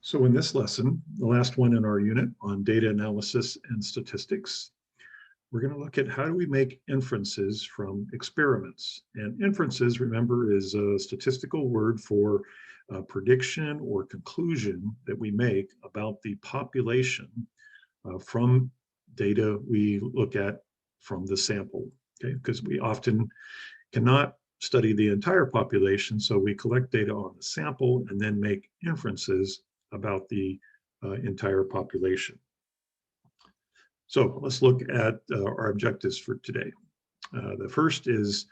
So in this lesson, the last one in our unit on data analysis and statistics, we're going to look at how do we make inferences from experiments. And inferences, remember, is a statistical word for a prediction or conclusion that we make about the population from data we look at from the sample, okay? Because we often cannot study the entire population, so we collect data on the sample and then make inferences about the entire population. So let's look at our objectives for today. The first is,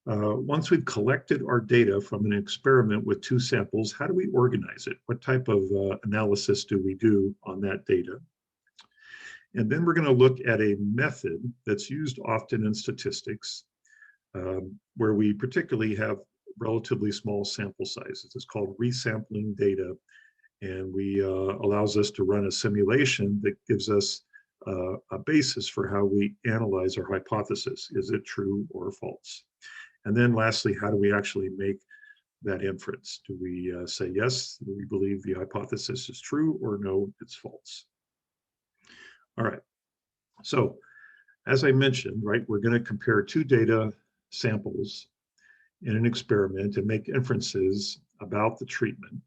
once we've collected our data from an experiment with two samples, how do we organize it? What type of analysis do we do on that data? And then we're going to look at a method that's used often in statistics, where we particularly have relatively small sample sizes. It's called resampling data. And we allows us to run a simulation that gives us a basis for how we analyze our hypothesis. Is it true or false? And then lastly, how do we actually make that inference? Do we say, yes, we believe the hypothesis is true, or no, it's false? All right. So as I mentioned, right, we're going to compare two data samples in an experiment and make inferences about the treatment.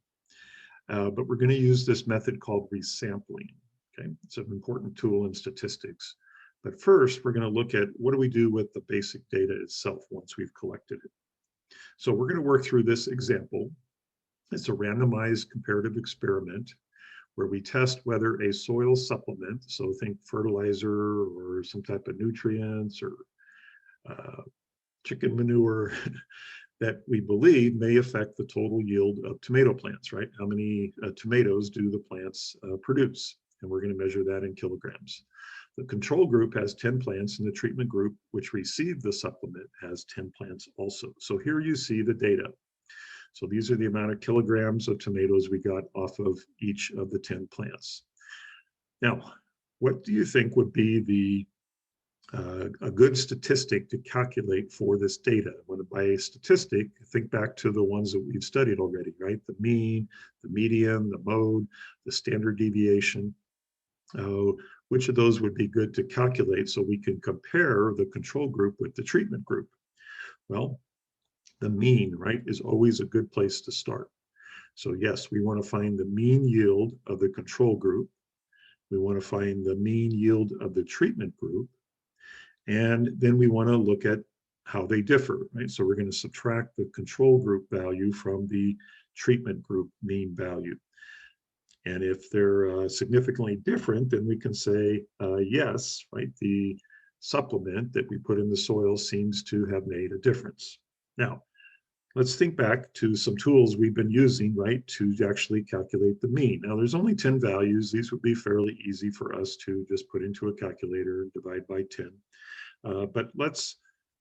But we're going to use this method called resampling. Okay, it's an important tool in statistics. But first, we're going to look at what do we do with the basic data itself once we've collected it. So we're going to work through this example. It's a randomized comparative experiment where we test whether a soil supplement, so think fertilizer or some type of nutrients or chicken manure, that we believe may affect the total yield of tomato plants, right? How many tomatoes do the plants produce? And we're going to measure that in kilograms. The control group has 10 plants, and the treatment group, which received the supplement, has 10 plants also. So here you see the data. So these are the amount of kilograms of tomatoes we got off of each of the 10 plants. Now, what do you think would be a good statistic to calculate for this data? When by a statistic, think back to the ones that we've studied already, right? The mean, the median, the mode, the standard deviation. Which of those would be good to calculate so we can compare the control group with the treatment group? Well, the mean, right, is always a good place to start. So yes, we want to find the mean yield of the control group. We want to find the mean yield of the treatment group. And then we want to look at how they differ, right? So we're going to subtract the control group value from the treatment group mean value. And if they're significantly different, then we can say, yes, right, the supplement that we put in the soil seems to have made a difference. Now, let's think back to some tools we've been using, right, to actually calculate the mean. Now, there's only 10 values. These would be fairly easy for us to just put into a calculator and divide by 10. But let's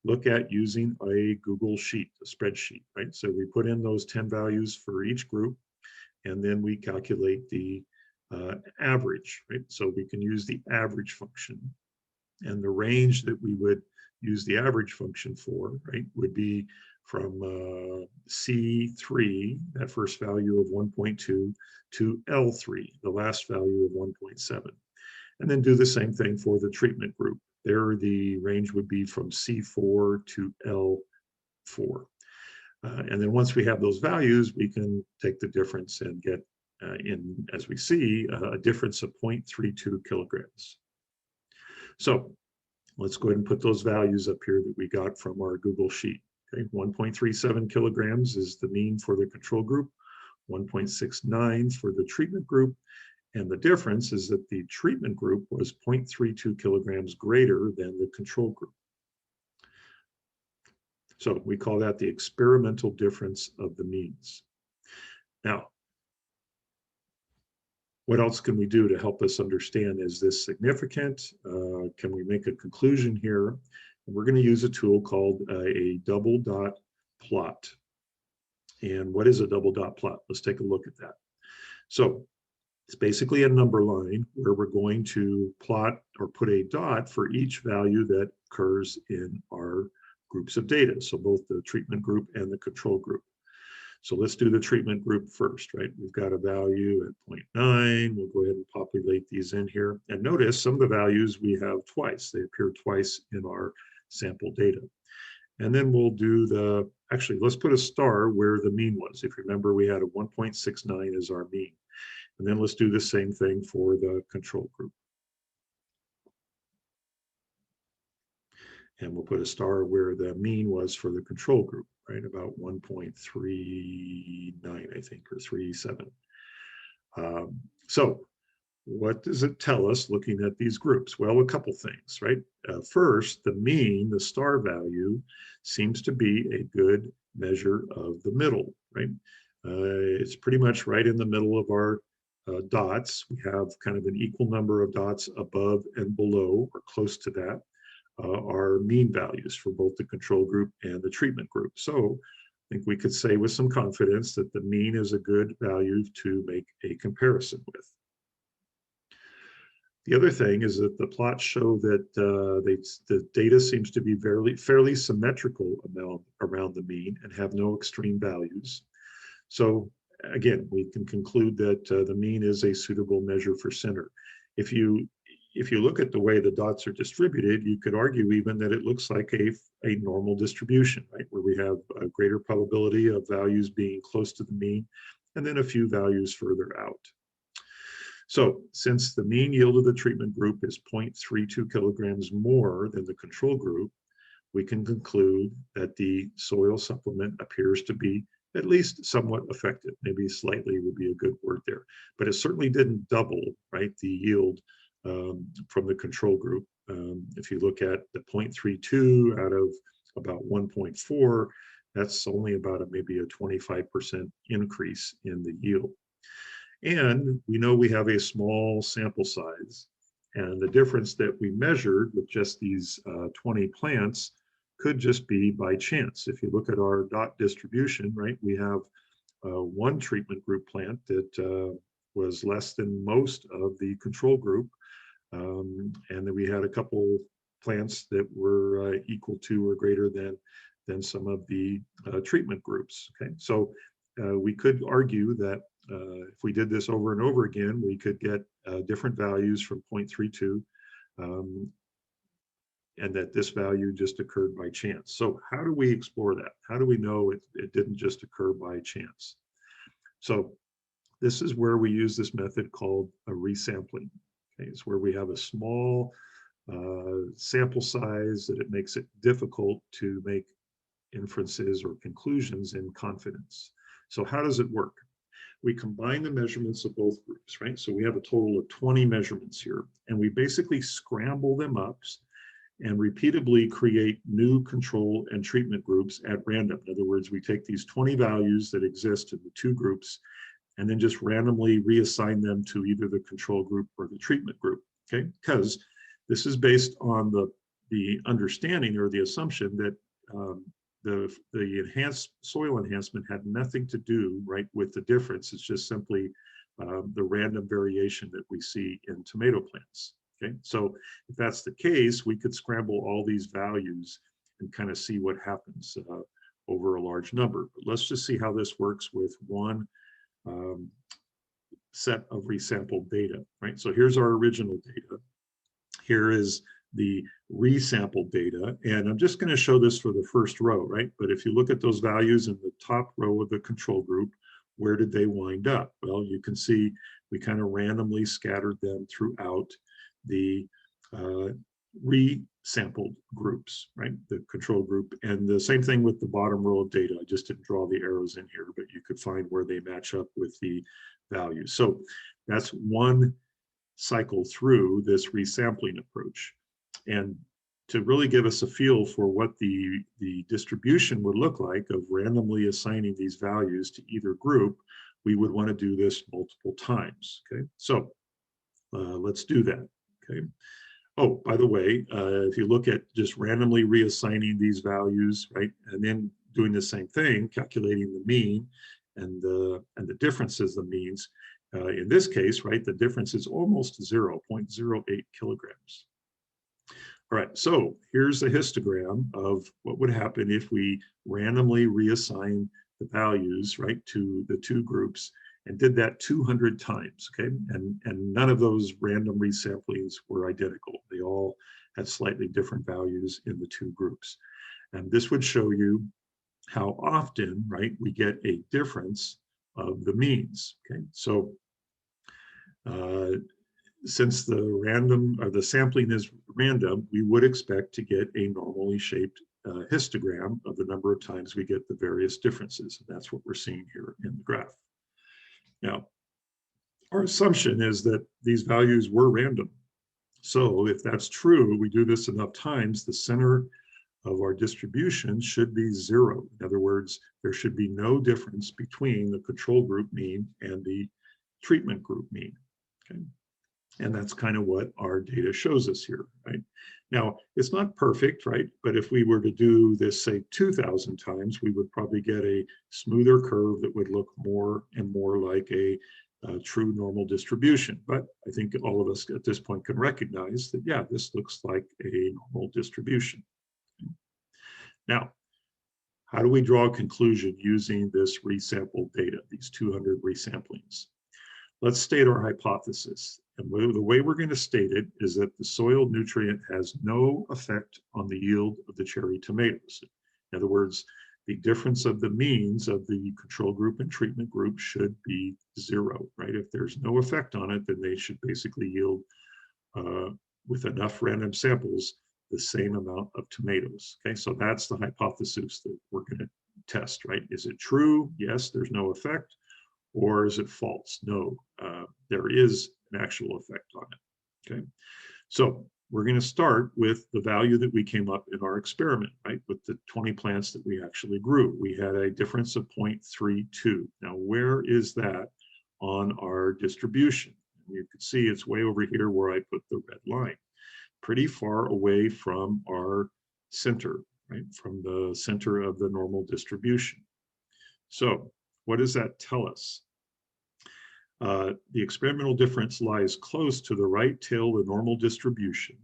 look at using a Google Sheet, a spreadsheet, right? So we put in those 10 values for each group, and then we calculate the average, right? So we can use the average function, and the range that we would use the average function for, right, would be from C3, that first value of 1.2, to L3, the last value of 1.7. And then do the same thing for the treatment group. There, the range would be from C4 to L4. And then once we have those values, we can take the difference and get as we see, a difference of 0.32 kilograms. So let's go ahead and put those values up here that we got from our Google Sheet. Okay, 1.37 kilograms is the mean for the control group, 1.69 for the treatment group, and the difference is that the treatment group was 0.32 kilograms greater than the control group. So we call that the experimental difference of the means. Now, what else can we do to help us understand, is this significant? Can we make a conclusion here? And we're going to use a tool called a double dot plot. And what is a double dot plot? Let's take a look at that. So it's basically a number line where we're going to plot or put a dot for each value that occurs in our groups of data, so both the treatment group and the control group. So let's do the treatment group first, right? We've got a value at 0.9. We'll go ahead and populate these in here. And notice some of the values we have twice. They appear twice in our sample data. And then we'll do actually, let's put a star where the mean was. If you remember, we had a 1.69 as our mean. And then let's do the same thing for the control group. And we'll put a star where the mean was for the control group, right? About 1.39, I think, or 37. So what does it tell us looking at these groups? Well, a couple things, right? First, the mean, the star value, seems to be a good measure of the middle, right? It's pretty much right in the middle of our dots. We have kind of an equal number of dots above and below, or close to that, are mean values for both the control group and the treatment group. So I think we could say with some confidence that the mean is a good value to make a comparison with. The other thing is that the plots show that the data seems to be fairly symmetrical around the mean and have no extreme values. So again, we can conclude that the mean is a suitable measure for center. If you look at the way the dots are distributed, you could argue even that it looks like a normal distribution, right? Where we have a greater probability of values being close to the mean and then a few values further out. So since the mean yield of the treatment group is 0.32 kilograms more than the control group, we can conclude that the soil supplement appears to be at least somewhat effective. Maybe slightly would be a good word there, but it certainly didn't double, right, the yield from the control group. If you look at the 0.32 out of about 1.4, that's only about maybe a 25% increase in the yield. And we know we have a small sample size, and the difference that we measured with just these 20 plants could just be by chance. If you look at our dot distribution, right, we have one treatment group plant that was less than most of the control group, and then we had a couple plants that were equal to or greater than some of the treatment groups. Okay, so we could argue that if we did this over and over again, we could get different values from 0.32, and that this value just occurred by chance. So how do we explore that? How do we know it didn't just occur by chance? So this is where we use this method called a resampling. Okay, it's where we have a small sample size that it makes it difficult to make inferences or conclusions in confidence. So how does it work? We combine the measurements of both groups, right? So we have a total of 20 measurements here, and we basically scramble them up and repeatedly create new control and treatment groups at random. In other words, we take these 20 values that exist in the two groups and then just randomly reassign them to either the control group or the treatment group, okay? Because this is based on the understanding or the assumption that the enhanced soil enhancement had nothing to do, right, with the difference. It's just simply the random variation that we see in tomato plants. Okay, so if that's the case, we could scramble all these values and kind of see what happens over a large number. But let's just see how this works with one set of resampled data, right? So here's our original data. Here is the resampled data, and I'm just going to show this for the first row, right? But if you look at those values in the top row of the control group, where did they wind up? Well, you can see we kind of randomly scattered them throughout the resampled groups, right? The control group, and the same thing with the bottom row of data. I just didn't draw the arrows in here, but you could find where they match up with the values. So that's one cycle through this resampling approach. And to really give us a feel for what the distribution would look like of randomly assigning these values to either group, we would want to do this multiple times, okay? So let's do that, okay? Oh, by the way, if you look at just randomly reassigning these values, right, and then doing the same thing, calculating the mean and the differences, the means, in this case, right, the difference is almost 0.08 kilograms. All right, so here's a histogram of what would happen if we randomly reassign the values, right, to the two groups and did that 200 times, okay? And none of those random resamplings were identical. They all had slightly different values in the two groups. And this would show you how often, right, we get a difference of the means, okay? So since the random or the sampling is random, we would expect to get a normally shaped histogram of the number of times we get the various differences. And that's what we're seeing here in the graph. Now, our assumption is that these values were random. So if that's true, we do this enough times, the center of our distribution should be 0. In other words, there should be no difference between the control group mean and the treatment group mean. Okay. And that's kind of what our data shows us here, right? Now, it's not perfect, right? But if we were to do this, say, 2,000 times, we would probably get a smoother curve that would look more and more like a true normal distribution. But I think all of us at this point can recognize that, yeah, this looks like a normal distribution. Now, how do we draw a conclusion using this resampled data, these 200 resamplings? Let's state our hypothesis. And the way we're going to state it is that the soil nutrient has no effect on the yield of the cherry tomatoes. In other words, the difference of the means of the control group and treatment group should be 0, right? If there's no effect on it, then they should basically yield, with enough random samples, the same amount of tomatoes. Okay, so that's the hypothesis that we're going to test, right? Is it true? Yes, there's no effect. Or is it false? No, there is an actual effect on it. Okay, so we're going to start with the value that we came up in our experiment, right? With the 20 plants that we actually grew. We had a difference of 0.32. Now, where is that on our distribution? You can see it's way over here where I put the red line, pretty far away from our center, right? From the center of the normal distribution. So what does that tell us? The experimental difference lies close to the right tail of the normal distribution,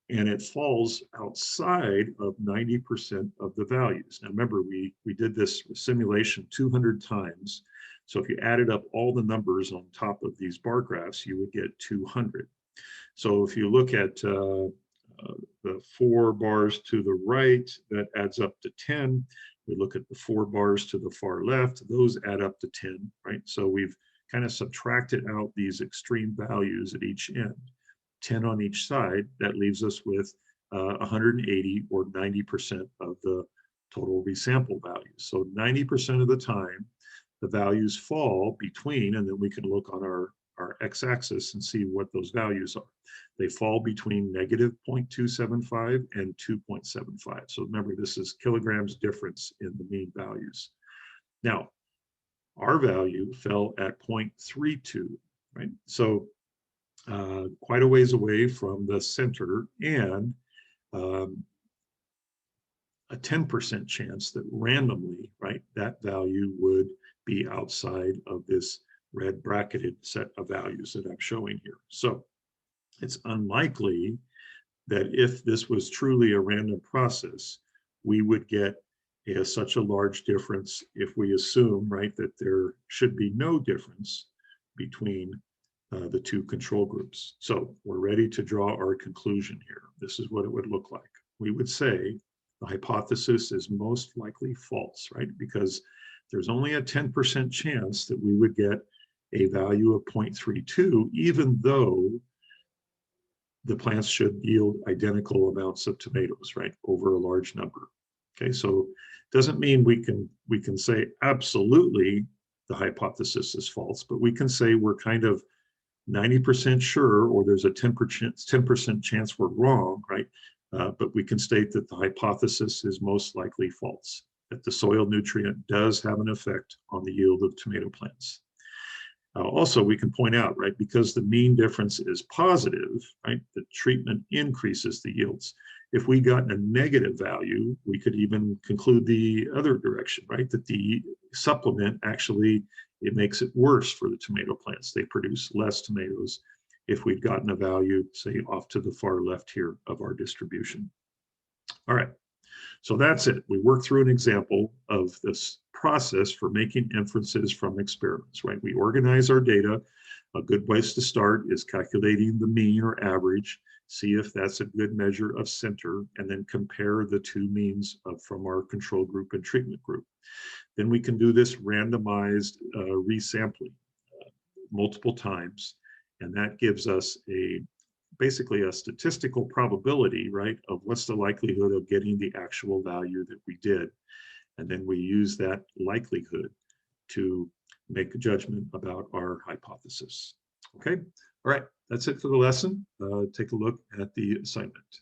and it falls outside of 90% of the values. Now remember, we did this simulation 200 times. So if you added up all the numbers on top of these bar graphs, you would get 200. So if you look at the 4 bars to the right, that adds up to 10. We look at the 4 bars to the far left, those add up to 10, right? So we've kind of subtracted out these extreme values at each end, 10 on each side. That leaves us with 180 or 90% of the total resample values. So 90% of the time, the values fall between, and then we can look on our x-axis and see what those values are. They fall between negative 0.275 and 2.75. So remember, this is kilograms difference in the mean values. Now, our value fell at 0.32, right? So quite a ways away from the center, and a 10% chance that randomly, right, that value would be outside of this red bracketed set of values that I'm showing here. So it's unlikely that if this was truly a random process, we would get such a large difference if we assume, right, that there should be no difference between the two control groups. So we're ready to draw our conclusion here. This is what it would look like. We would say the hypothesis is most likely false, right? Because there's only a 10% chance that we would get a value of 0.32, even though the plants should yield identical amounts of tomatoes, right, over a large number. Okay, so it doesn't mean we can say absolutely the hypothesis is false, but we can say we're kind of 90% sure, or there's a 10% chance we're wrong, right? But we can state that the hypothesis is most likely false, that the soil nutrient does have an effect on the yield of tomato plants. Also, we can point out, right, because the mean difference is positive, right, the treatment increases the yields. If we got a negative value, we could even conclude the other direction, right, that the supplement actually, it makes it worse for the tomato plants. They produce less tomatoes if we'd gotten a value, say, off to the far left here of our distribution. All right, so that's it. We worked through an example of this process for making inferences from experiments, right? We organize our data. A good place to start is calculating the mean or average, see if that's a good measure of center, and then compare the two means from our control group and treatment group. Then we can do this randomized resampling multiple times, and that gives us basically a statistical probability, right, of what's the likelihood of getting the actual value that we did. And then we use that likelihood to make a judgment about our hypothesis. Okay, all right, that's it for the lesson. Take a look at the assignment.